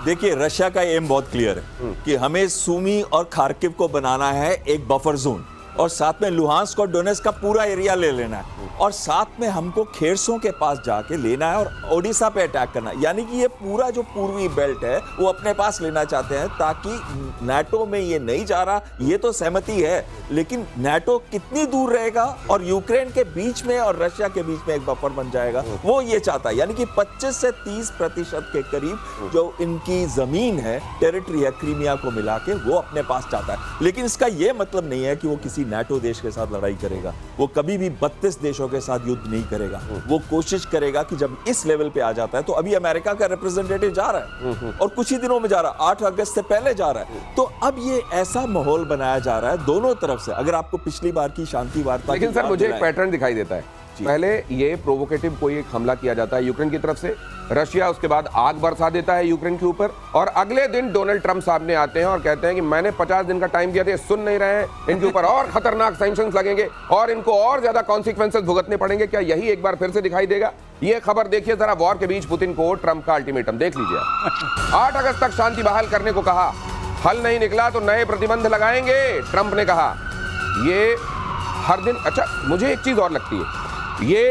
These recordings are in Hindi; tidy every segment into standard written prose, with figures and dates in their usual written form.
देखिए, रशिया का एम बहुत क्लियर है कि हमें सूमी और खार्किव को बनाना है एक बफर जोन, और साथ में लुहांस्क और डोनेट्स्क का पूरा एरिया ले लेना है, और साथ में हमको खेरसों के पास जाके लेना है और ओडिशा पे अटैक करना है। यानी कि ये पूरा जो पूर्वी बेल्ट है वो अपने पास लेना चाहते हैं, ताकि नाटो में ये नहीं जा रहा, ये तो सहमति है, लेकिन नाटो कितनी दूर रहेगा और यूक्रेन के बीच में और रशिया के बीच में एक बफर बन जाएगा, वो ये चाहता है। यानी कि 25 से 30% के करीब जो इनकी जमीन है, टेरिटरी है, क्रीमिया को मिला के वो अपने पास चाहता है। लेकिन इसका ये मतलब नहीं है कि वो किसी नाटो देश के साथ लड़ाई करेगा। वो कभी भी 32 देशों के साथ युद्ध नहीं करेगा। वो कोशिश करेगा कि जब इस लेवल पे आ जाता है, तो अभी अमेरिका का रिप्रेजेंटेटिव जा रहा है और कुछ ही दिनों में जा रहा है, 8 अगस्त से पहले जा रहा है। तो अब ये ऐसा माहौल बनाया जा रहा है दोनों तरफ से। अगर आपको पिछली बार की शांति वार्ता, लेकिन सर मुझे एक पैटर्न दिखाई देता है। पहले ये प्रोवोकेटिव कोई एक हमला किया जाता है यूक्रेन की तरफ से, रशिया उसके बाद आग बरसा देता है यूक्रेन के ऊपर, और अगले दिन डोनाल्ड ट्रंप सामने आते हैं और कहते हैं कि मैंने 50 दिन का टाइम दिया था, ये सुन नहीं रहे हैं, इनके ऊपर और खतरनाक सैंक्शंस लगेंगे और इनको और ज्यादा कॉन्सिक्वेंसेस भुगतने पड़ेंगे। क्या यही एक बार फिर से दिखाई देगा? ये खबर देखिए जरा, वॉर के बीच पुतिन को ट्रंप का अल्टीमेटम देख लीजिए। 8 अगस्त तक शांति बहाल करने को कहा, हल नहीं निकला तो नए प्रतिबंध लगाएंगे, ट्रंप ने कहा। ये हर दिन, अच्छा मुझे एक चीज और लगती है, ये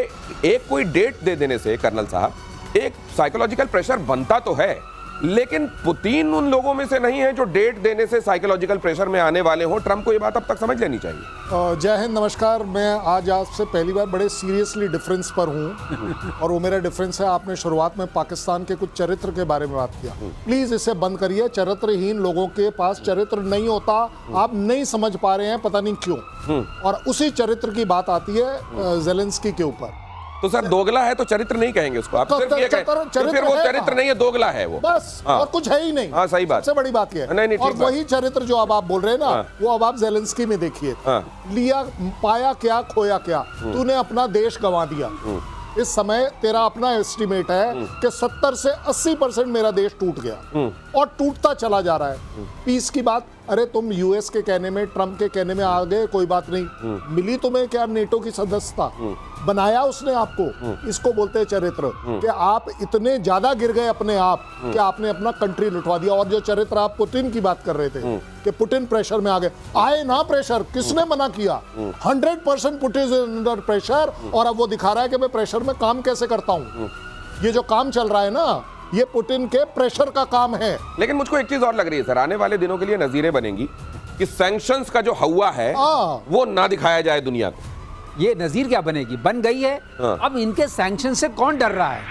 एक कोई डेट दे देने से कर्नल साहब एक साइकोलॉजिकल प्रेशर बनता तो है, लेकिन पुतिन उन लोगों में से नहीं है जो डेट देने से साइकोलॉजिकल प्रेशर में आने वाले हो। ट्रंप को ये बात अब तक समझ लेनी चाहिए। जय हिंद, नमस्कार। मैं आज आपसे पहली बार बड़े सीरियसली डिफरेंस पर हूँ और वो मेरा डिफरेंस है, आपने शुरुआत में पाकिस्तान के कुछ चरित्र के बारे में बात किया। प्लीज इसे बंद करिए। चरित्रहीन लोगों के पास चरित्र नहीं होता, आप नहीं समझ पा रहे हैं, पता नहीं क्यों। और उसी चरित्र की बात आती है ज़ेलेंस्की के ऊपर। तो सर दोगला है तो चरित्र नहीं कहेंगे उसको, आप सिर्फ ये कहें, तो फिर वो चरित्र नहीं है, दोगला है वो बस। और कुछ है ही नहीं। हाँ सही बात, सबसे बड़ी बात ये है। नहीं, और वही चरित्र जो अब आप बोल रहे हैं ना, वो अब आप ज़ेलेंस्की में देखिए। लिया, पाया क्या, खोया क्या, तूने अपना देश गंवा दिया। इस समय तेरा अपना एस्टिमेट है कि 70 से 80% मेरा देश टूट गया और टूटता चला जा रहा है। पीस की बात, अरे तुम यूएस के कहने में, ट्रंप के कहने में आ गए, कोई बात नहीं। मिली तुम्हें क्या नेटो की सदस्यता? बनाया उसने आपको। इसको बोलते हैं चरित्र, कि आप इतने ज्यादा गिर गए अपने आप कि आपने अपना कंट्री लुटवा दिया। और जो चरित्र आप पुतिन की बात कर रहे थे कि पुतिन प्रेशर में आ गए, आए ना प्रेशर, किसने मना किया? 100% पुतिन अंडर प्रेशर, और अब वो दिखा रहा है कि मैं प्रेशर में काम कैसे करता हूँ। ये जो काम चल रहा है ना, ये पुतिन के प्रेशर का काम है। लेकिन मुझको एक चीज और लग रही है सर, आने वाले दिनों के लिए नजीरें बनेंगी कि सैंक्शंस का जो हवा है वो ना दिखाया जाए दुनिया को। ये नजीर क्या बनेगी, बन गई है। अब इनके सैंक्शन से कौन डर रहा है?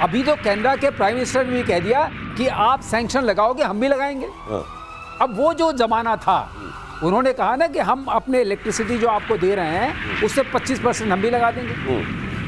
अभी तो कनाडा के प्राइम मिनिस्टर ने भी कह दिया कि आप सैंक्शन लगाओगे, हम भी लगाएंगे। अब वो जो जमाना था, उन्होंने कहा ना कि हम अपने इलेक्ट्रिसिटी जो आपको दे रहे हैं उससे 25% हम भी लगा देंगे।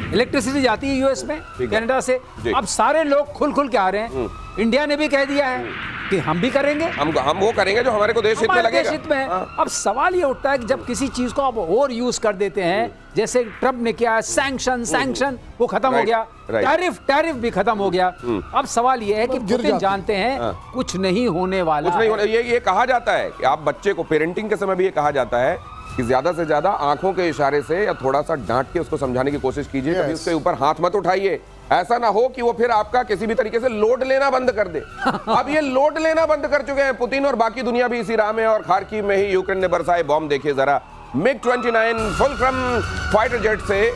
इलेक्ट्रिसिटी जाती है यूएस में कनाडा से। अब सारे लोग खुल खुल के आ रहे हैं। इंडिया ने भी कह दिया है कि हम भी करेंगे, हम वो करेंगे जो हमारे को देश हित में लगेगा। हित में। अब सवाल ये उठता है कि जब किसी चीज को आप और यूज कर देते हैं, जैसे ट्रंप ने किया, सैंक्शन वो खत्म हो गया, टैरिफ भी खत्म हो गया। अब सवाल ये है कि पुतिन जानते हैं कुछ नहीं होने वाला, कुछ नहीं होने। ये कहा जाता है कि आप बच्चे को पेरेंटिंग के समय भी ये कहा जाता है कि ज्यादा से ज्यादा आंखों के इशारे से या थोड़ा सा डांट के उसको समझाने की कोशिश कीजिए, कभी उसके ऊपर हाथ मत उठाइए। ऐसा ना हो कि वो फिर आपका किसी भी तरीके से लोड लेना बंद कर दे। अब ये लोड लेना बंद कर चुके हैं पुतिन, और बाकी दुनिया भी इसी राह में। और खार्किव में ही यूक्रेन ने बरसाए बॉम्ब, देखिए जरा। MiG-29 फुलक्रम फाइटर जेट से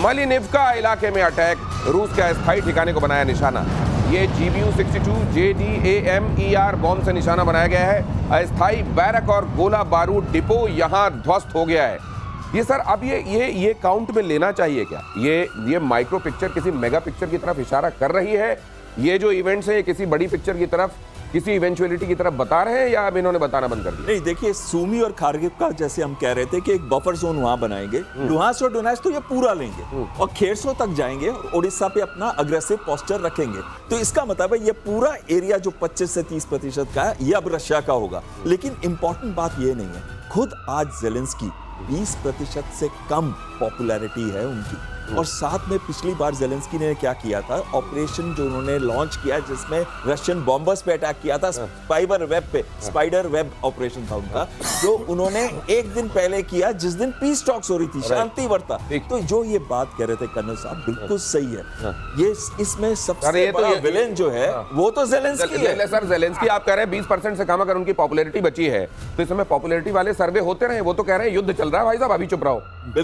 मलिनिवका इलाके में अटैक, रूस के अस्थायी ठिकाने को बनाया निशाना। ये GBU-62 JDAMER बॉम्ब से निशाना बनाया गया है। अस्थायी बैरक और गोला बारूद डिपो यहां ध्वस्त हो गया है। ये सर अब ये काउंट में लेना चाहिए क्या? ये माइक्रो पिक्चर किसी मेगा पिक्चर की तरफ इशारा कर रही है? ये जो इवेंट्स है किसी बड़ी पिक्चर की तरफ, किसी इवेंचुअलिटी की तरफ बता रहे हैं, या अब इन्होंने बताना बंद कर दिया? नहीं, देखिए, सूमी और खार्किव का जैसे हम कह रहे थे कि एक बफर जोन वहां बनाएंगे। लुहांस्क और डोनेट्स्क तो ये पूरा लेंगे और खेरसों तक जाएंगे और ओडिशा पे अपना अग्रेसिव पोस्चर रखेंगे। तो इसका मतलब है ये पूरा एरिया जो 25 से 30% का है, ये अब रशिया का होगा। लेकिन इंपॉर्टेंट बात ये नहीं है, खुद आज ज़ेलेंस्की 20% से कम पॉपुलैरिटी है उनकी। और साथ में पिछली बार जेलेंस्की ने क्या किया था, ऑपरेशन जो उन्होंने लॉन्च किया जिसमें रशियन बॉम्बर्स पे अटैक किया था, स्पाइडर वेब ऑपरेशन था उनका, जो उन्होंने एक दिन पहले किया जिस दिन पीस टॉक्स हो रही थी, शांति वार्ता। तो जो ये बात कह रहे थे कर्नल साहब बिल्कुल सही है, ये इसमें सबसे बड़ा विलेन जो है वो तो जेलेंस्की है। सर जेलेंस्की आप कह रहे हैं 20% से कम अगर उनकी पॉपुलैरिटी बची है, तो इस समय पॉपुलैरिटी वाले सर्वे होते रहे, वो तो कह रहे हैं युद्ध चल रहा है भाई साहब, अभी चुप रहो,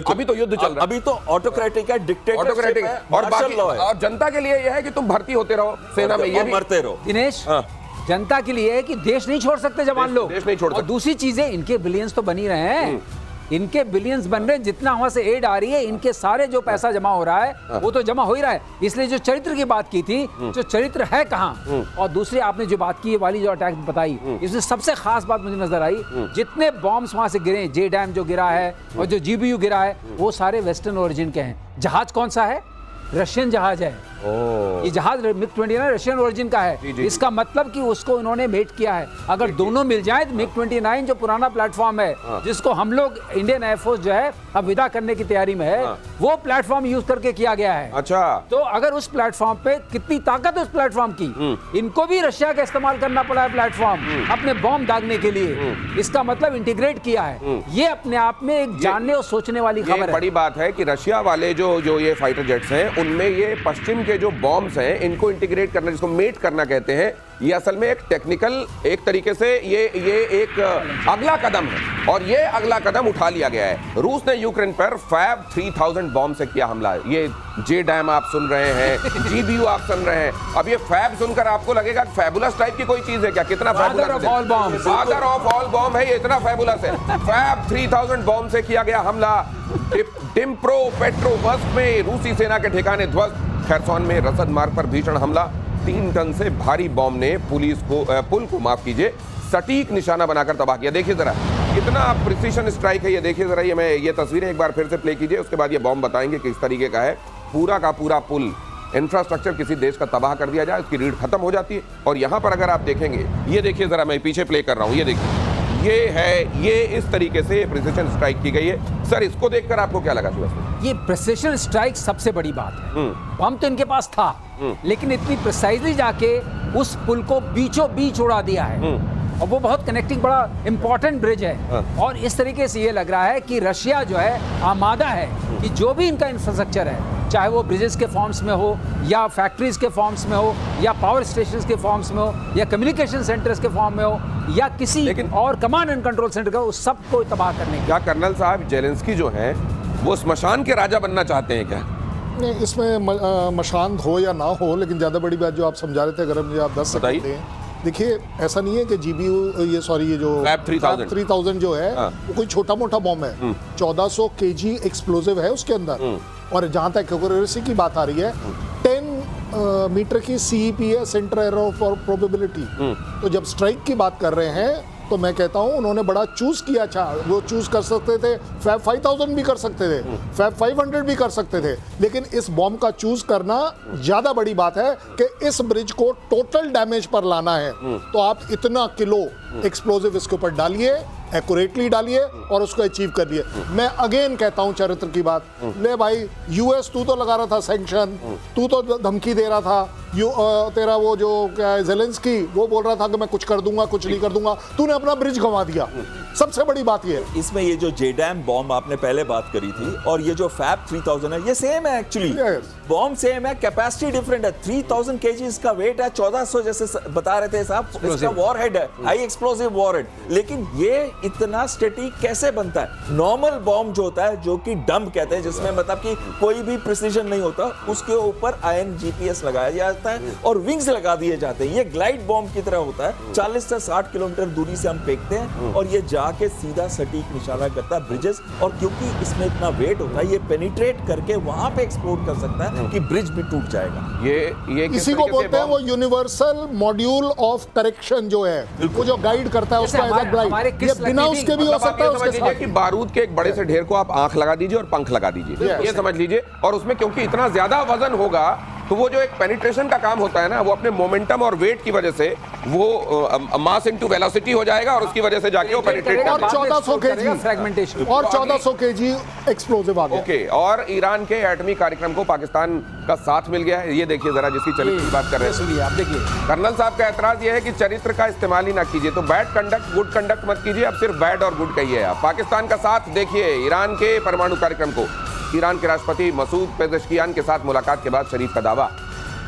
अभी तो युद्ध चल रहा है, अभी तो ऑटोक्रेटिक है, डिक्टेटरशिप है, और बाकी और जनता के लिए यह है कि तुम भर्ती होते रहो सेना में, ये मरते रहो। दिनेश, जनता के लिए है कि देश नहीं छोड़ सकते जवान लोग, देश नहीं छोड़ सकते। और दूसरी चीजें, इनके बिलियंस तो बन ही रहे हैं, इनके बिलियंस बन रहे हैं, जितना वहां से एड आ रही है, इनके सारे जो पैसा जमा हो रहा है वो तो जमा हो ही रहा है। इसलिए जो चरित्र की बात की थी, जो चरित्र है कहाँ, और दूसरी आपने जो बात की वाली जो अटैक बताई, इसमें सबसे खास बात मुझे नजर आई, जितने बॉम्ब्स वहां से गिरे, जे डैम जो गिरा है और जो जीबीयू गिरा है, वो सारे वेस्टर्न ओरिजिन के हैं। जहाज कौन सा है? रशियन जहाज है। ये जहाज मिग 29 रशियन ओरिजिन का है। इसका मतलब कि उसको उन्होंने मेट किया है। अगर दोनों मिल जाए तो मिग 29 जो पुराना प्लेटफॉर्म है, जिसको हम लोग इंडियन एयरफोर्स जो है अब विदा करने की तैयारी में है, वो प्लेटफॉर्म यूज करके किया गया है। अच्छा, तो अगर उस प्लेटफॉर्म पे कितनी ताकत है उस प्लेटफॉर्म की, इनको भी रशिया का इस्तेमाल करना पड़ा है प्लेटफॉर्म अपने बॉम्ब दागने के लिए। इसका मतलब इंटीग्रेट किया है। ये अपने आप में एक जानने और सोचने वाली खबर है। बड़ी बात है कि रशिया वाले जो ये फाइटर जेट्स हैं, उनमें ये पश्चिम के जो बॉम्ब्स हैं, इनको इंटीग्रेट करना, जिसको मेट करना कहते हैं, ये असल में एक टेक्निकल, एक तरीके से ये एक अगला कदम है, और ये अगला कदम उठा लिया गया है। रूस ने यूक्रेन पर फैब 3000 बॉम्ब से किया हमला। ये जे डैम आप सुन रहे हैं, जीबीयू आप सुन रहे हैं। अब ये फैब सुनकर आपको लगेगा कि फैबुलस टाइप की कोई चीज है क्या? कितना फैबुलस है, फादर ऑफ ऑल बॉम्ब है ये, इतना फैबुलस है। फैब 3000 बॉम्ब से किया गया हमला। डिम्प्रो पेट्रोवर्स्क में रूसी सेना के ठिकाने ध्वस्त। खैरसॉन में रसद मार्ग पर भीषण हमला। 3 टन से भारी बॉम्ब ने पुल को माफ कीजिए सटीक निशाना बनाकर तबाह किया। देखिए जरा कितना प्रिसीशन स्ट्राइक है ये, देखिए जरा ये तस्वीरें एक बार फिर से प्ले कीजिए, उसके बाद ये बॉम्ब बताएंगे किस तरीके का है। पूरा का पूरा पुल, इंफ्रास्ट्रक्चर किसी देश का तबाह कर दिया जाए, उसकी रीढ़ खत्म हो जाती है। और यहाँ पर अगर आप देखेंगे, ये देखिए जरा, मैं पीछे प्ले कर रहा हूँ, ये देखिए, ये इस तरीके से प्रिसीशन स्ट्राइक की गई है। सर इसको देखकर आपको क्या लगा? ये प्रिसीशन स्ट्राइक सबसे बड़ी बात है। बम तो इनके पास था, लेकिन इतनी प्रिसाइजली जाके उस पुल को बीचों बीच उड़ा दिया है, और वो बहुत कनेक्टिंग बड़ा इंपॉर्टेंट ब्रिज है। और इस तरीके से ये लग रहा है कि रशिया जो है आमादा है कि जो भी इनका इंफ्रास्ट्रक्चर है, चाहे वो ब्रिजेस के फॉर्म्स में हो, या फैक्ट्रीज के फॉर्म्स में हो, या पावर स्टेशंस के फॉर्म्स में हो, या कम्युनिकेशन सेंटर्स के फॉर्म में हो, या किसी और कमांड एंड कंट्रोल सेंटर का, उस सबको तबाह करने। क्या कर्नल साहब जेलेंस्की जो है वो स्मशान के राजा बनना चाहते हैं क्या? नहीं, इसमें मशान हो या ना हो, लेकिन ज़्यादा बड़ी बात जो आप समझा रहे थे, अगर मुझे आप 10 सेकंड दें। देखिए, ऐसा नहीं है कि जीबीयू ये जो फैब 3000 जो है वो कोई छोटा मोटा बॉम्ब है। 1400 केजी एक्सप्लोजिव है उसके अंदर। और जहाँ तक एक्यूरेसी की बात आ रही है, 10 मीटर की CEP है, सेंटर एरर ऑफ प्रोबेबिलिटी। तो जब स्ट्राइक की बात कर रहे हैं, तो मैं कहता हूं उन्होंने बड़ा चूज किया। अच्छा, वो चूज कर सकते थे, फैब 5000 भी कर सकते थे, फैब 500 भी कर सकते थे, लेकिन इस बॉम्ब का चूज करना ज्यादा बड़ी बात है कि इस ब्रिज को टोटल डैमेज पर लाना है। तो आप इतना किलो एक्सप्लोजिव इसके ऊपर डालिए, एक्यूरेटली डालिए और उसको अचीव कर लिए। मैं अगेन कहता हूं चरित्र की बात, ले भाई यूएस, तू तो लगा रहा था सैंक्शन, तू तो धमकी दे रहा था, तेरा वो जो क्या है जेलेंस्की, वो बोल रहा था कि मैं कुछ कर दूंगा, कुछ नहीं कर दूंगा, तूने अपना ब्रिज गंवा दिया। सबसे बड़ी बात ये है इसमें, ये जो जेडैम बॉम्ब आपने पहले बात करी थी, और ये जो फैब 3000 है, ये सेम है एक्चुअली। बॉम्ब सेम है, कैपेसिटी डिफरेंट है। 3000 केजी इसका वेट है, 1400 जैसे बता रहे थे साहब, इसका वॉरहेड है, हाई एक्सप्लोसिव वॉरहेड। लेकिन ये इतना स्टैटिक कैसे बनता है? नॉर्मल बॉम्ब जो होता है, जो कि डंप कहते हैं, जिसमें मतलब कि कोई भी प्रिसीजन नहीं होता, उसके ऊपर INGPS लगाया जाता है और विंग्स लगा दिए जाते हैं। ये ग्लाइड बॉम्ब की तरह होता है, 40 से 60 किलोमीटर दूरी से हम फेंकते हैं और ये जाके सीधा सटीक निशाना करता है ब्रिजेस। और क्योंकि इसमें इतना वेट होता है, ये पेनिट्रेट करके वहां पे एक्सप्लोड कर सकता है कि ब्रिज भी टूट जाएगा। ये इसी को बोलते हैं वो यूनिवर्सल मॉड्यूल ऑफ करेक्शन जो है, वो जो गाइड करता है उसका एज गाइड। ये बिना उसके भी हो सकता है। समझ लीजिए कि बारूद के एक बड़े से ढेर को आप आंख लगा दीजिए और पंख लगा दीजिए, ये समझ लीजिए। और उसमें क्योंकि इतना ज्यादा वजन होगा तो वो जो एक पेनिट्रेशन का काम होता है ना, वो अपने मोमेंटम और वेट की वजह से वो मास इनटू वेलोसिटी हो जाएगा और उसकी वजह से जाके वो पेनिट्रेट और करेगा। 1400 केजी फ्रेगमेंटेशन और 1400 केजी एक्सप्लोजिव आ गया। ओके, और ईरान के एटमी कार्यक्रम को पाकिस्तान का साथ मिल गया है। ये देखिए जरा, जिसकी चरित्र की बात कर रहे हैं, सुनिए आप देखिए, कर्नल साहब का ऐतराज यह है कि चरित्र का इस्तेमाल ही ना कीजिए, तो बैड कंडक्ट गुड कंडक्ट मत कीजिए, अब सिर्फ बैड और गुड कहिए आप। पाकिस्तान का साथ देखिए ईरान के परमाणु कार्यक्रम को। ईरान के राष्ट्रपति मसूद पेज़ेश्कियान के साथ मुलाकात के बाद शरीफ का दावा,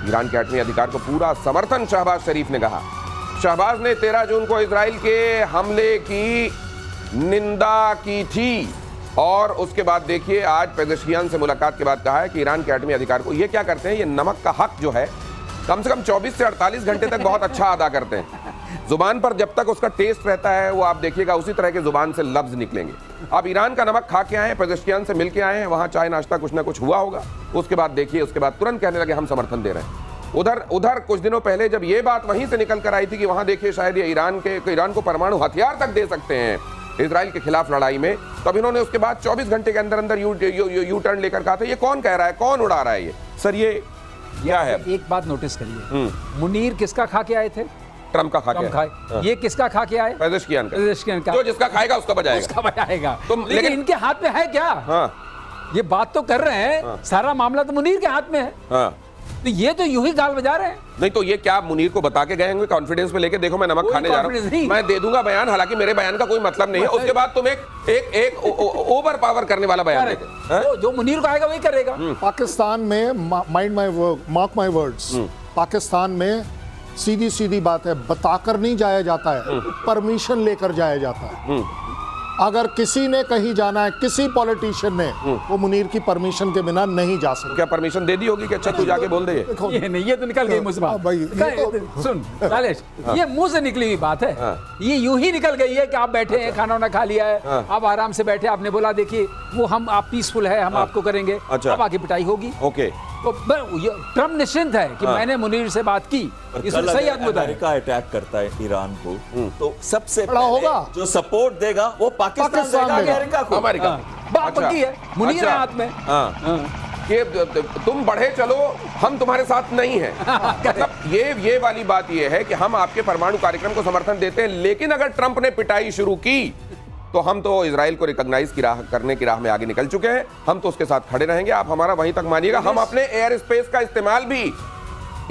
ईरान के एटमी अधिकार को पूरा समर्थन शहबाज शरीफ ने कहा। शहबाज ने 13 जून को इजराइल के हमले की निंदा की थी और उसके बाद देखिए आज पेज़ेश्कियान से मुलाकात के बाद कहा है कि ईरान के एटमी अधिकार को, ये क्या करते हैं, ये नमक का हक जो है कम से कम 24 से 48 घंटे तक बहुत अच्छा अदा करते हैं। जुबान पर जब तक उसका टेस्ट रहता है वो आप देखिएगा उसी तरह के जुबान से लफ्ज निकलेंगे। आप ईरान का नमक खा के आए हैं, पेज़ेश्कियान से मिल के आए हैं, वहां चाय नाश्ता कुछ ना कुछ हुआ होगा, उसके बाद देखिए उसके बाद तुरंत कहने लगे हम समर्थन दे रहे हैं। उधर कुछ दिनों पहले जब ये बात वहीं से निकल कर आई थी कि वहां देखिए शायद ये ईरान को परमाणु हथियार तक दे सकते हैं इजराइल के खिलाफ लड़ाई में, तब इन्होंने उसके बाद 24 घंटे के अंदर अंदर यू टर्न लेकर कहा था ये कौन कह रहा है, कौन उड़ा रहा है ये सर, ये क्या है। एक बात नोटिस करिए, मुनीर किसका खा के आए थे? ट्रम्प का खा के खाए। हाँ। ये किसका खा के आए? पेज़ेश्कियान का। पेज़ेश्कियान का। जो जिसका खाएगा उसका बजाएगा, उसका बजाएगा। तुम लेकिन इनके हाथ में है क्या? हाँ ये बात तो कर रहे हैं, सारा मामला तो मुनीर के हाथ में है, हाँ। तो ये तो यूं ही गाल बजा रहे हैं। नहीं तो ये क्या मुनीर को बता के गए होंगे कॉन्फिडेंस में लेके, देखो मैं नमक कोई खाने जा रहा confidence हूँ, नहीं। मैं दे दूंगा बयान, हालांकि मेरे बयान का कोई मतलब नहीं है, उसके बाद तुम एक ओवर पावर करने वाला बयान देते हैं। जो मुनीर को आएगा वही करेगा। पाकिस्तान में mind my mark my words, Pakistan में सीधी सीधी बात है, बताकर नहीं जाया जाता है, परमिशन लेकर जाया जाता है। अगर किसी ने कहीं जाना है, किसी पॉलिटिशियन ने, वो मुनीर की परमिशन के बिना नहीं जा सकता। क्या परमिशन दे दी होगी कि अच्छा तू जाके बोल दे ये? ये नहीं, ये तो निकल गई मुझसे बात। भाई, ये सुन रालेश, ये मुंह से निकली हुई बात है, ये यूं ही निकल गई है कि आप बैठे हैं, खाना वाना खा लिया है, आप आराम से बैठे, आपने बोला देखिए वो आप पीसफुल है, हम आपको करेंगे, अच्छा। अब आगे पिटाई होगी। ओके, तो ट्रम्प निश्चिंत है कि मैंने मुनीर से बात की, इसमें सही आदमी बताया। अमेरिका अटैक करता है ईरान को, तो सबसे बड़ा पहले होगा। जो सपोर्ट देगा वो पाकिस्तान पाकिस्तान देगा देगा। अमेरिका को। अमेरिका। बात पक्की है, मुनीर है हाथ में। कि तुम बढ़े चलो, हम तुम्हारे साथ नहीं हैं। मतलब ये वाली बात ये है कि हम आपके परमाणु कार्यक्रम को समर्थन देते हैं, लेकिन अगर ट्रंप ने पिटाई शुरू की तो हम तो इजराइल को रिकॉग्नाइज करने की राह में आगे निकल चुके हैं, हम तो उसके साथ खड़े रहेंगे, आप हमारा वहीं तक मानिएगा, हम अपने एयर स्पेस का इस्तेमाल भी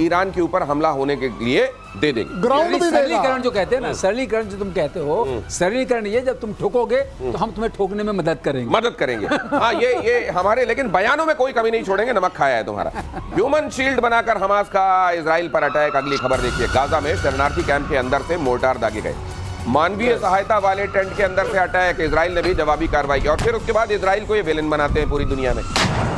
ईरान के ऊपर हमला होने के लिए दे देंगे। ग्राउंड भी देगा। सरलीकरण जो कहते हैं ना, सरलीकरण जो तुम कहते हो, सरलीकरण ये जब तुम ठोकोगे तो हम तुम्हें ठोकने में मदद करेंगे। हाँ, ये हमारे, लेकिन बयानों में कोई कमी नहीं छोड़ेंगे, नमक खाया है तुम्हारा। ह्यूमन शील्ड बनाकर हमास का इजराइल पर अटैक। अगली खबर देखिए, गाजा में शरणार्थी कैंप के अंदर से मोर्टार दागे गए। मानवीय सहायता वाले टेंट के अंदर से अटैक, इजराइल ने भी जवाबी कार्रवाई की और फिर उसके बाद इजराइल को ये विलेन बनाते हैं पूरी दुनिया में।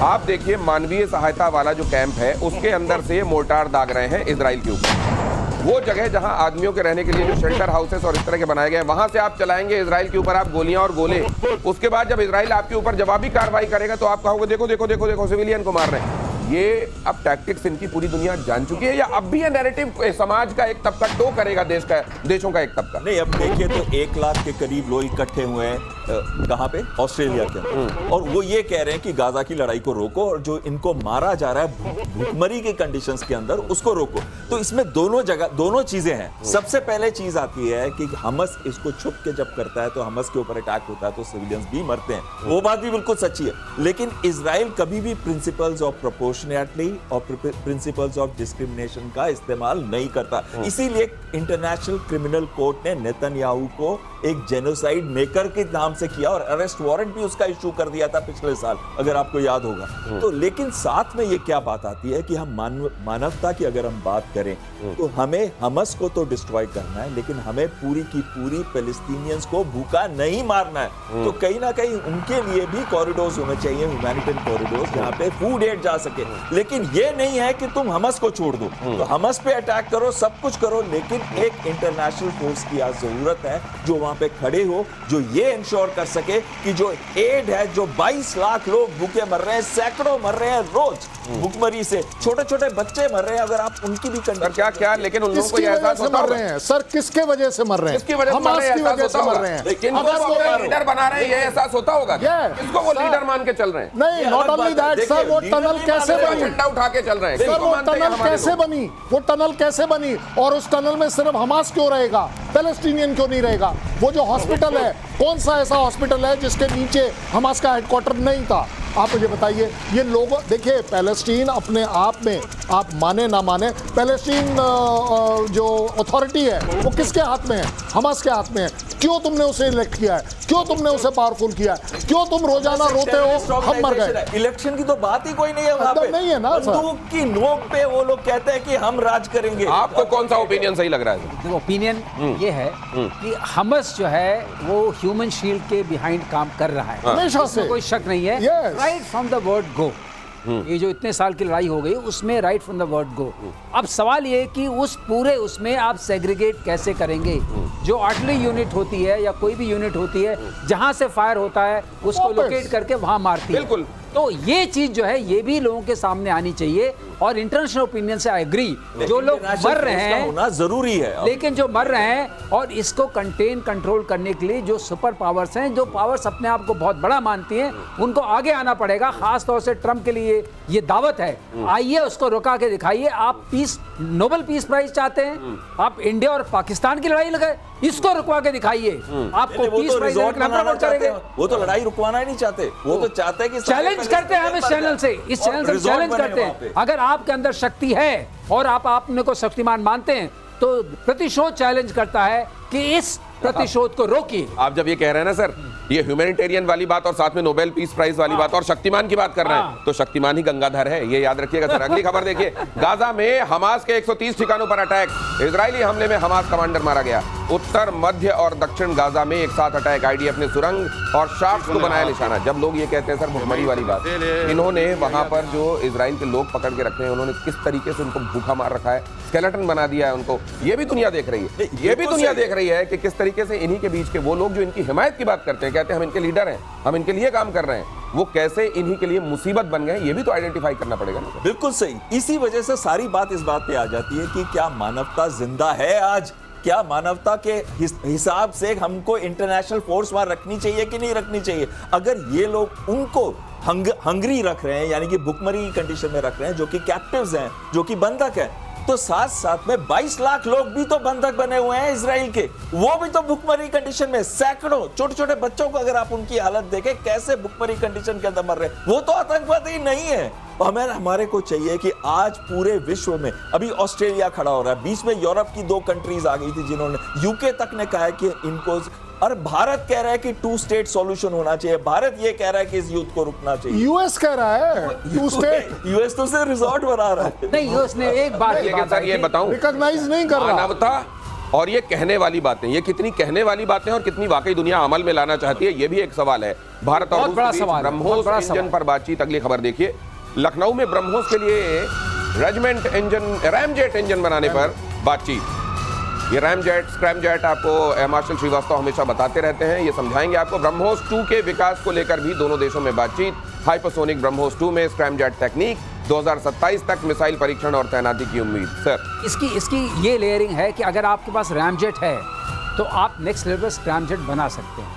आप देखिए, मानवीय सहायता वाला जो कैंप है उसके अंदर से ये मोर्टार दाग रहे हैं इजराइल के ऊपर। वो जगह जहां आदमियों के रहने के लिए जो शेल्टर हाउसेस और इस तरह के बनाए गए, वहां से आप चलाएंगे इजराइल के ऊपर आप गोलियां और गोले। उसके बाद जब इजराइल आपके ऊपर जवाबी कार्रवाई करेगा तो आप कहोगे देखो देखो देखो देखो सिविलियन को मार रहे हैं। ये अब टैक्टिक्स इनकी पूरी दुनिया जान चुकी है, या अब भी ये नैरेटिव समाज का एक तबका टो करेगा, देशों का एक तबका? नहीं, अब देखिए तो 1 लाख के करीब लोग इकट्ठे हुए हैं कहाँ पे, ऑस्ट्रेलिया के अंदर, और वो ये कह रहे हैं कि गाजा की लड़ाई को रोको और जो इनको मारा जा रहा है भूखमरी की कंडीशंस के अंदर उसको रोको। तो इसमें दोनों चीजें हैं। सबसे पहले चीज आती है कि हमस इसको छुप के जब करता है तो हमस के ऊपर अटैक होता है तो सिविलियंस भी मरते हैं, वो बात भी बिल्कुल सच्ची है। लेकिन इजराइल कभी भी प्रिंसिपल्स ऑफ प्रोपोर्शनैलिटी और प्रिंसिपल्स ऑफ डिस्क्रिमिनेशन का इस्तेमाल नहीं करता। इसीलिए इंटरनेशनल क्रिमिनल कोर्ट ने नेतन्याहू को एक जेनोसाइड मेकर के नाम से किया और अरेस्ट वारंट भी उसका इशू कर दिया था पिछले साल, अगर आपको याद होगा। तो लेकिन साथ में ये क्या बात आती है कि हम मानवता की अगर हम बात करें तो हमें हमस को तो डिस्ट्रॉय करना है, लेकिन हमें पूरी की पूरी पैलेस्टीनियंस को भूखा नहीं मारना है। तो कहीं ना कहीं उनके लिए भी कॉरिडोर्स होने चाहिए, ह्यूमैनिटेरियन कॉरिडोर्स, जहाँ पे फूड एड जा सके। लेकिन ये नहीं है कि तुम हमस को छोड़ दो, तो हमस पे अटैक करो, सब कुछ करो, लेकिन एक इंटरनेशनल फोर्स की आज जरूरत है जो वहां पे खड़े हो, जो ये इंश्योर इंश्योर कर सके कि जो एड है, जो 22 लाख लोग भूखे मर रहे हैं, सैकड़ों मर रहे हैं रोज भूखमरी से, छोटे छोटे बच्चे मर रहे हैं, अगर आप उनकी भी सर क्या क्या, लेकिन उन लोगों को किसकी ये वजह एहसास से होता मर होगा? रहे हैं सर? किसके वजह से मर रहे हैं? किसकी वजह से मर हमास रहे हैं? की एहसास वजह से होता मर होगा? रहे हैं। लेकिन अगर वो वो लीडर बना रहे हैं, ये एहसास होता होगा किसको वो सर, लीडर मान के चल रहे हैं? नहीं, नॉट ओनली दैट सर, वो टनल कैसे इसका बनी? झंडा उठा के चल रहे हैं, सर किसको वो मानते हैं टनल हमारे कैसे लोग? बनी? वो टनल कैसे बनी? और उस टनल में सिर्फ हमास क्यों रहेगा, पैलेस्टीनियन क्यों नहीं रहेगा? वो जो हॉस्पिटल है, कौन सा ऐसा हॉस्पिटल है जिसके नीचे हमास का हेडक्वार्टर नहीं था? आप मुझे बताइए। ये लोग देखिए, पैलेस्टीन अपने आप में, आप माने ना माने, पैलेस्टीन जो अथॉरिटी है वो किसके हाथ में है? हमास के हाथ में है। क्यों तुमने उसे इलेक्ट किया है? क्यों तुमने उसे पावरफुल किया है? क्यों तुम रोजाना रोते हो हम मर गए? इलेक्शन की तो बात ही कोई नहीं है वहां पे, नहीं है ना सर। बंदूक की नोक पे वो लोग कहते हैं कि हम राज करेंगे। आपको कौन सा ओपिनियन सही लग रहा है? ओपिनियन ये है कि हमास जो है वो ह्यूमन शील्ड के बिहाइंड काम कर रहा है, हमेशा इसमें से। कोई शक नहीं है। Yes. Right from the word go, ये जो इतने साल की लड़ाई हो गई उसमें right from the word go. अब सवाल ये है कि उस पूरे उसमें आप सेग्रीगेट कैसे करेंगे? जो आर्टिलरी यूनिट होती है या कोई भी यूनिट होती है, जहां से फायर होता है उसको वापस। लोकेट करके वहां मारती है। बिल्कुल। तो ये चीज जो है ये भी लोगों के सामने आनी चाहिए, और इंटरनेशनल ओपिनियन से आई एग्री। जो लोग मर रहे इसका हैं, होना जरूरी है। लेकिन जो मर रहे हैं और इसको कंटेन कंट्रोल करने के लिए जो सुपर पावर्स हैं, जो पावर्स अपने आप को बहुत बड़ा मानती हैं, उनको आगे आना पड़ेगा। खास तौर से ट्रम्प के लिए ये दावत है, आइए उसको रुका के दिखाइए। आप पीस, नोबेल पीस प्राइज चाहते हैं, आप इंडिया और पाकिस्तान की लड़ाई लगाए, इसको रुकवा के दिखाइए, आपको वो पीस तो प्राइज रिजॉर्ट बनाना प्रमोट चाहते करेंगे। हैं, वो तो लड़ाई रुकवाना ही नहीं चाहते, वो तो चाहते हैं कि चैलेंज करते हैं हम इस चैनल से, इस चैनल से चैलेंज करते हैं। अगर आपके अंदर शक्ति है और आप अपने को शक्तिमान मानते हैं, तो प्रतिशोध चैलेंज करता है कि इस प्रतिशोध को रोकिए। आप जब ये कह रहे हैं ना सर, ये ह्यूमैनिटेरियन वाली बात और साथ में नोबेल पीस प्राइज वाली बात और शक्तिमान की बात कर रहे हैं, तो शक्तिमान ही गंगाधर है, ये याद रखिएगा सर। अगली खबर देखिए, गाजा में हमास के 130 ठिकानों पर अटैक, इजरायली हमले में हमास कमांडर मारा गया। उत्तर, मध्य और दक्षिण गाजा में एक साथ अटैक, आईडीएफ ने सुरंग और शाफ्ट को बनाया निशाना। जब लोग ये कहते हैं सर भुखमरी वाली बात, इन्होंने वहां पर जो इजराइल के लोग पकड़ के रखे हैं, उन्होंने किस तरीके से उनको भूखा मार रखा है, स्केलेटन बना दिया है उनको, ये भी दुनिया देख रही है। ये भी दुनिया देख रही है कि किस तरीके से इन्हीं के बीच के वो लोग जो इनकी हिमायत की बात करते हैं, कहते हैं हम इनके लीडर हैं, हम इनके लिए काम कर रहे हैं, वो कैसे इन्हीं के लिए मुसीबत बन गए, ये भी तो आइडेंटिफाई करना पड़ेगा ना। बिल्कुल सही। इसी वजह से सारी बात इस बात पे आ जाती है कि क्या मानवता जिंदा है आज? क्या मानवता के हिसाब से हमको इंटरनेशनल फोर्स वहां रखनी चाहिए कि नहीं रखनी चाहिए? अगर ये लोग उनको हंगरी रख रहे हैं, यानी कि भुखमरी की कंडीशन में रख रहे हैं, जो कि कैप्टिव्स हैं, जो कि बंधक है, तो साथ साथ में 22 लाख लोग भी तो बंधक बने हुए हैं इजराइल के, वो भी तो भुखमरी कंडीशन में, सैकड़ों छोटे छोटे बच्चों को अगर आप उनकी हालत देखें कैसे भुखमरी कंडीशन के अंदर मर रहे हैं, वो तो आतंकवादी नहीं है। हमारे को चाहिए कि आज पूरे विश्व में, अभी ऑस्ट्रेलिया खड़ा हो रहा है, बीच में यूरोप की 2 कंट्रीज आ गई थी जिन्होंने, यूके तक ने कहा है कि इनको, और भारत कह रहा है कि 2 स्टेट सॉल्यूशन होना चाहिए, भारत ये कह रहा है कि इस युद्ध को रुकना चाहिए। यूएस कह रहा है 2 स्टेट, यूएस तो सिर्फ रिजॉर्ट बना रहा है। नहीं, उसने एक बात लेकिन सर ये बताऊं, रिकॉग्नाइज नहीं कर रहा। मानवता और ये कहने वाली बातें, ये कितनी कहने वाली बातें और कितनी वाकई दुनिया अमल में लाना चाहती है, ये भी एक सवाल है। भारत और बहुत रूस बड़ा के बीच सवाल है, बहुत बड़ा ब्रह्मोस इंजन सवाल। पर बातचीत। अगली खबर देखिए, लखनऊ में ब्रह्मोस के लिए रेजिमेंट इंजन, रैमजेट इंजन बनाने पर बातचीत। ये रैमजेट, स्क्रैमजेट आपको मार्शल श्रीवास्तव हमेशा बताते रहते हैं, ये समझाएंगे आपको। ब्रह्मोस 2 के विकास को लेकर भी दोनों देशों में बातचीत। हाइपरसोनिक ब्रह्मोस 2 में स्क्रैमजेट तकनीक, 2027 तक मिसाइल परीक्षण और तैनाती की उम्मीद। सर इसकी ये लेयरिंग है कि अगर आपके पास रैमजेट है तो आप नेक्स्ट लेवल स्क्रैमजेट बना सकते हैं,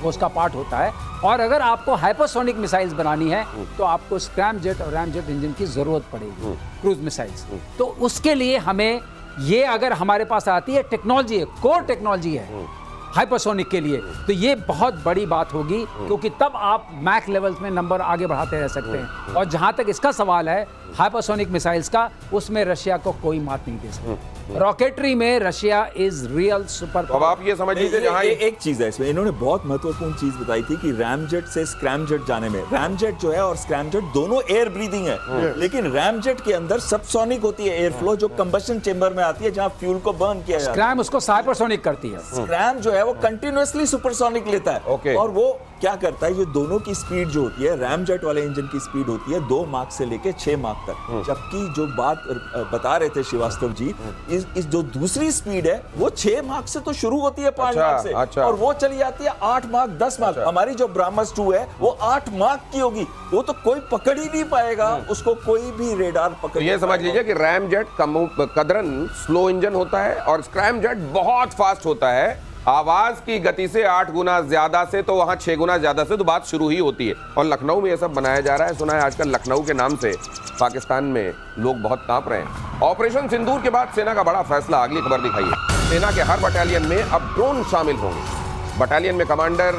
वो उसका पार्ट होता है। और अगर आपको हाइपरसोनिक मिसाइल्स बनानी है तो आपको स्क्रैमजेट और रैमजेट इंजन की जरूरत पड़ेगी, क्रूज मिसाइल्स। तो उसके लिए हमें ये, अगर हमारे पास आती है टेक्नोलॉजी है, कोर टेक्नोलॉजी है हाइपरसोनिक के लिए, तो ये बहुत बड़ी बात होगी, क्योंकि तब आप मैक लेवल्स में नंबर आगे बढ़ाते रह सकते हैं। और जहां तक इसका सवाल है हाइपरसोनिक मिसाइल्स का, उसमें रशिया को कोई मात नहीं दे सकता। रॉकेटरी में रशिया इज रियल सुपर। अब आप ये समझ लीजिए, जहां एक चीज है इसमें, इन्होंने बहुत महत्वपूर्ण चीज बताई थी कि रैमजेट से स्क्रैमजेट जाने में, रैमजेट जो है और स्क्रैमजेट दोनों एयर ब्रीदिंग है, लेकिन रैमजेट के अंदर सबसोनिक होती है एयर फ्लो, जो कंबशन चेंबर में आती है, जहां फ्यूल को बर्न किया जाता है। स्क्रैम उसको हाइपरसोनिक करती है। स्क्रैम जो है वो कंटिन्यूअसली सुपरसोनिक लेता है। ओके। और वो क्या करता है, ये दोनों की स्पीड जो होती है, रैमजेट वाले इंजन की स्पीड होती है 2 मार्क से लेके 6 मार्क तक, जबकि जो बात बता रहे थे श्रीवास्तव जी, इस जो दूसरी स्पीड है वो 6 मार्क से तो शुरू होती है, 5 अच्छा, मार्क से, अच्छा। और वो चली जाती है 8 मार्क 10 मार्क। हमारी जो ब्रह्मस 2 है वो 8 मार्क की होगी, वो तो कोई पकड़ ही नहीं पाएगा उसको, कोई भी रेडार पकड़। तो ये समझ लीजिए कि रैम जेट कदरन स्लो इंजन होता है और स्क्रैम जेट बहुत फास्ट होता है। आवाज की गति से 8 गुना ज्यादा से तो वहां 6 गुना ज्यादा से तो बात शुरू ही होती है। और लखनऊ में ये सब बनाया जा रहा है। सुना है आजकल लखनऊ के नाम से पाकिस्तान में लोग बहुत कांप रहे हैं। ऑपरेशन सिंदूर के बाद सेना का बड़ा फैसला, अगली खबर दिखाइए। सेना के हर बटालियन में अब ड्रोन शामिल होंगे। बटालियन में कमांडर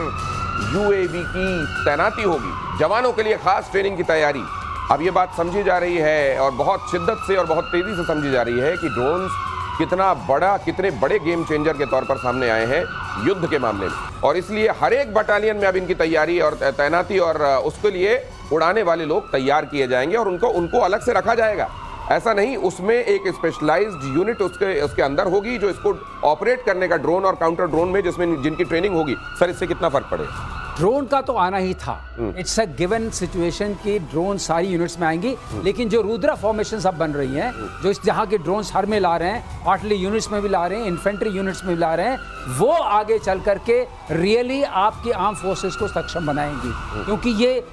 यूएवी की तैनाती होगी। जवानों के लिए खास ट्रेनिंग की तैयारी। अब ये बात समझी जा रही है और बहुत शिद्दत से और बहुत तेजी से समझी जा रही है कि ड्रोन्स कितने बड़े गेम चेंजर के तौर पर सामने आए हैं युद्ध के मामले में। और इसलिए हर एक बटालियन में अब इनकी तैयारी और तैनाती और उसके लिए उड़ाने वाले लोग तैयार किए जाएंगे और उनको अलग से रखा जाएगा। ऐसा नहीं, उसमें एक स्पेशलाइज्ड यूनिट उसके अंदर होगी जो इसको ऑपरेट करने का, ड्रोन और काउंटर ड्रोन में जिनकी ट्रेनिंग होगी। सर, इससे कितना फर्क पड़ेगा? ड्रोन का तो आना ही था। इट्स अ गिवन सिचुएशन कि ड्रोन सारी यूनिट्स में आएंगी, लेकिन जो रुद्रा फॉर्मेशन अब बन रही हैं, जो इस जहाँ के ड्रोन्स हर में ला रहे हैं, आर्टिलरी यूनिट्स में भी ला रहे हैं, इन्फेंट्री यूनिट्स में भी ला रहे हैं, वो आगे चल करके रियली आपकी आर्म फोर्सेस को सक्षम बनाएंगी। क्योंकि ये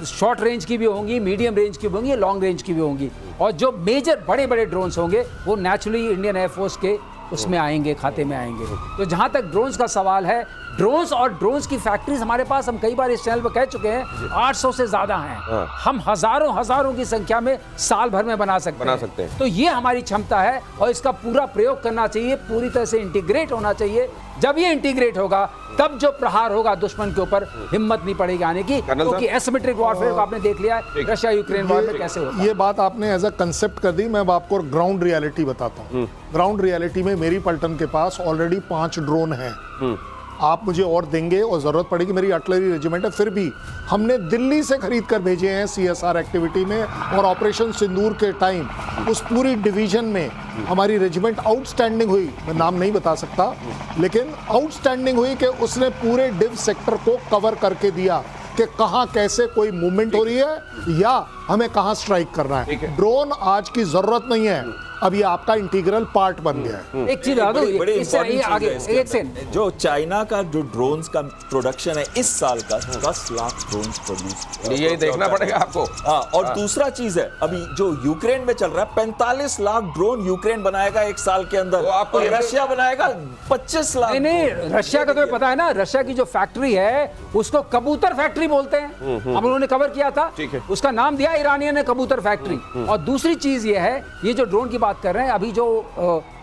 शॉर्ट रेंज की भी होंगी, मीडियम रेंज की भी होंगी, लॉन्ग रेंज की भी होंगी। और जो मेजर बड़े बड़े ड्रोन्स होंगे वो नेचुरली इंडियन एयरफोर्स के उसमें आएंगे, खाते में आएंगे। तो जहां तक ड्रोन्स का सवाल है, ड्रोन्स और ड्रोन्स की फैक्ट्रीज हमारे पास, हम कई बार इस चैनल पर कह चुके हैं, 800 से ज्यादा हैं। हम हजारों की संख्या में साल भर में बना सकते हैं। तो ये हमारी क्षमता है और इसका पूरा प्रयोग करना चाहिए, पूरी तरह से इंटीग्रेट होना चाहिए। जब ये इंटीग्रेट होगा तब जो प्रहार होगा दुश्मन के ऊपर, हिम्मत नहीं पड़ेगी आने की, क्योंकि एसिमेट्रिक वॉरफेयर को आपने देख लिया है रशिया यूक्रेन वॉर में कैसे होता है। ये बात आपने एज अ कंसेप्ट कर दी, मैं अब आपको ग्राउंड रियलिटी बताता हूँ। ग्राउंड रियलिटी में मेरी पलटन के पास ऑलरेडी 5 ड्रोन हैं। आप मुझे और देंगे और जरूरत पड़ेगी, मेरी आर्टिलरी रेजिमेंट है, फिर भी हमने दिल्ली से खरीद कर भेजे हैं CSR एक्टिविटी में। और ऑपरेशन सिंदूर के टाइम उस पूरी डिवीजन में हमारी रेजिमेंट आउटस्टैंडिंग हुई। मैं नाम नहीं बता सकता, लेकिन आउटस्टैंडिंग हुई कि उसने पूरे डिव सेक्टर को कवर करके दिया कि कहां कैसे कोई मूवमेंट हो रही है या हमें कहां स्ट्राइक करना है। ड्रोन आज की जरूरत नहीं है, अब ये आपका इंटीग्रल पार्ट बन गया है। एक चीज बता दूं, इससे आगे एक सेकंड, जो चाइना का जो ड्रोन्स का प्रोडक्शन है इस साल का 10 लाख ड्रोन्स प्रोड्यूस, ये देखना पड़ेगा आपको। हाँ, और दूसरा चीज है, अभी जो यूक्रेन में चल रहा है, 45 लाख ड्रोन यूक्रेन बनाएगा एक साल के अंदर, आपको रशिया बनाएगा 25 लाख। नहीं, रशिया का तुम्हें पता है ना, रशिया की जो फैक्ट्री है उसको कबूतर फैक्ट्री बोलते हैं। हम लोगों ने कवर किया था, उसका नाम दिया ईरानियन ने कबूतर फैक्ट्री। और दूसरी चीज ये है, ये जो ड्रोन की बात कर रहे हैं, अभी जो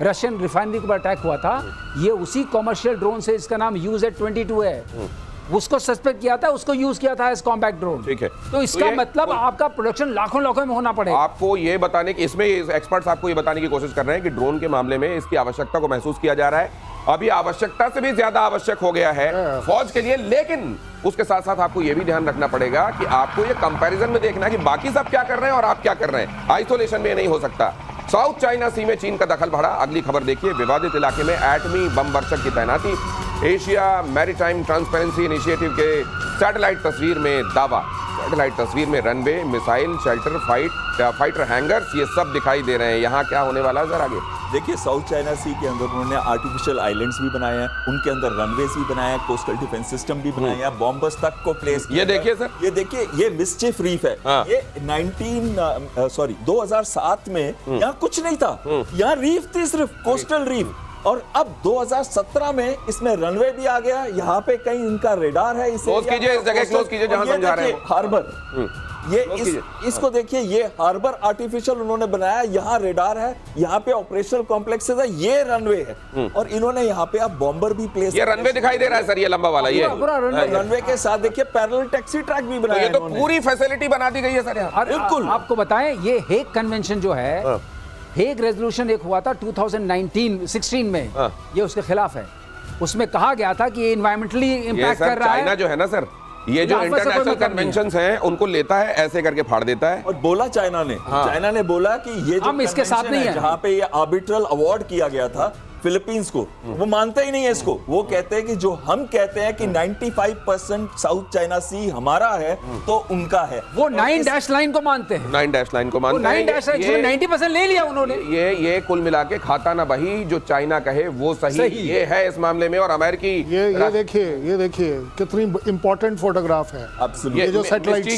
रशियन रिफाइनरी के ऊपर अटैक हुआ था, ये उसी कॉमर्शियल ड्रोन से, इसका नाम UZ-22 है, उसको सस्पेक्ट किया था, उसको यूज किया था एज कॉम्बैक्ट ड्रोन। ठीक है, तो इसका मतलब आपका प्रोडक्शन लाखों में होना पड़ेगा। आपको ये बताने की, इसमें एक्सपर्ट्स आपको ये बताने की कोशिश कर रहे हैं कि ड्रोन के मामले में इसकी आवश्यकता को महसूस किया जा रहा है। अभी आवश्यकता से भी ज्यादा आवश्यक हो गया है फौज के लिए। लेकिन उसके साथ साथ आपको यह भी ध्यान रखना पड़ेगा कि आपको ये कंपैरिजन में देखना है कि बाकी सब क्या कर रहे हैं और आप क्या कर रहे हैं। आइसोलेशन में ये नहीं हो सकता। साउथ चाइना सी में चीन का दखल बढ़ा। अगली खबर देखिए, विवादित इलाके में एटमी बम वर्षक की तैनाती। एशिया मैरीटाइम ट्रांसपेरेंसी इनिशिएटिव के सैटेलाइट तस्वीर में दावा। सैटेलाइट तस्वीर में runway, missile shelter, fighter hangers, ये सब दिखाई दे रहे हैं। यहाँ क्या होने वाला है, जरा आगे देखिए। साउथ चाइना सी के अंदर उन्होंने आर्टिफिशियल आइलैंड्स भी बनाए हैं, उनके अंदर रनवेज भी बनाए हैं, कोस्टल डिफेंस सिस्टम भी बनाए हैं, बॉम्बर्स तक को प्लेस। ये देखिए सर, ये देखिए, ये मिस्चिफ रीफ है। हाँ। ये 2007 में यहाँ कुछ नहीं था, यहाँ रीफ थी, सिर्फ कोस्टल रीफ। और अब 2017 में इसमें रनवे भी आ गया, यहाँ पे कहीं इनका रेडार है। क्लोज कीजिए, इस जगह क्लोज कीजिए जहां समझा रहे हैं। हार्बर, ये इसको देखिए, ये हार्बर आर्टिफिशियल उन्होंने बनाया, यहाँ रेडार है, यहाँ पे ऑपरेशनल कॉम्प्लेक्सेस है, ये रनवे है। और इन्होंने यहाँ पे अब बॉम्बर भी प्लेस। ये रनवे दिखाई दे रहा है सर, ये लंबा वाला, ये रनवे के साथ देखिए पैरेलल टैक्सी ट्रैक भी बनाया। ये तो पूरी फैसिलिटी बना दी गई है सर यहाँ। बिल्कुल। आपको बताएं, ये हेग कन्वेंशन जो है, हेग रेजोल्यूशन एक हुआ था 2016 में, ये उसके खिलाफ है। उसमें कहा गया था कि ये एनवायरमेंटली इंपैक्ट कर रहा है। चाइना जो है ना सर, ये जो इंटरनेशनल कन्वेंशंस हैं उनको लेता है, ऐसे करके फाड़ देता है। और बोला चाइना ने बोला कि ये जो हम इसके साथ नहीं है। जहाँ पे ये आर्बिट्रल अवार्ड किया गया था, फिलीपींस को, वो मानते ही नहीं है इसको। वो कहते हैं कि जो हम कहते हैं कि 95% साउथ चाइना सी हमारा है तो उनका है। वो 9 डैश लाइन को मानते हैं। 9 डैश लाइन को मानते हैं। 9 डैश लाइन 90% ले लिया उन्होंने। ये कुल मिला के खाता ना बही, जो चाइना कहे वो सही ये है इस मामले में। और अमेरिकी ये देखिए कितनी इंपॉर्टेंट फोटोग्राफ है Absolutely. ये जो सैटेलाइट से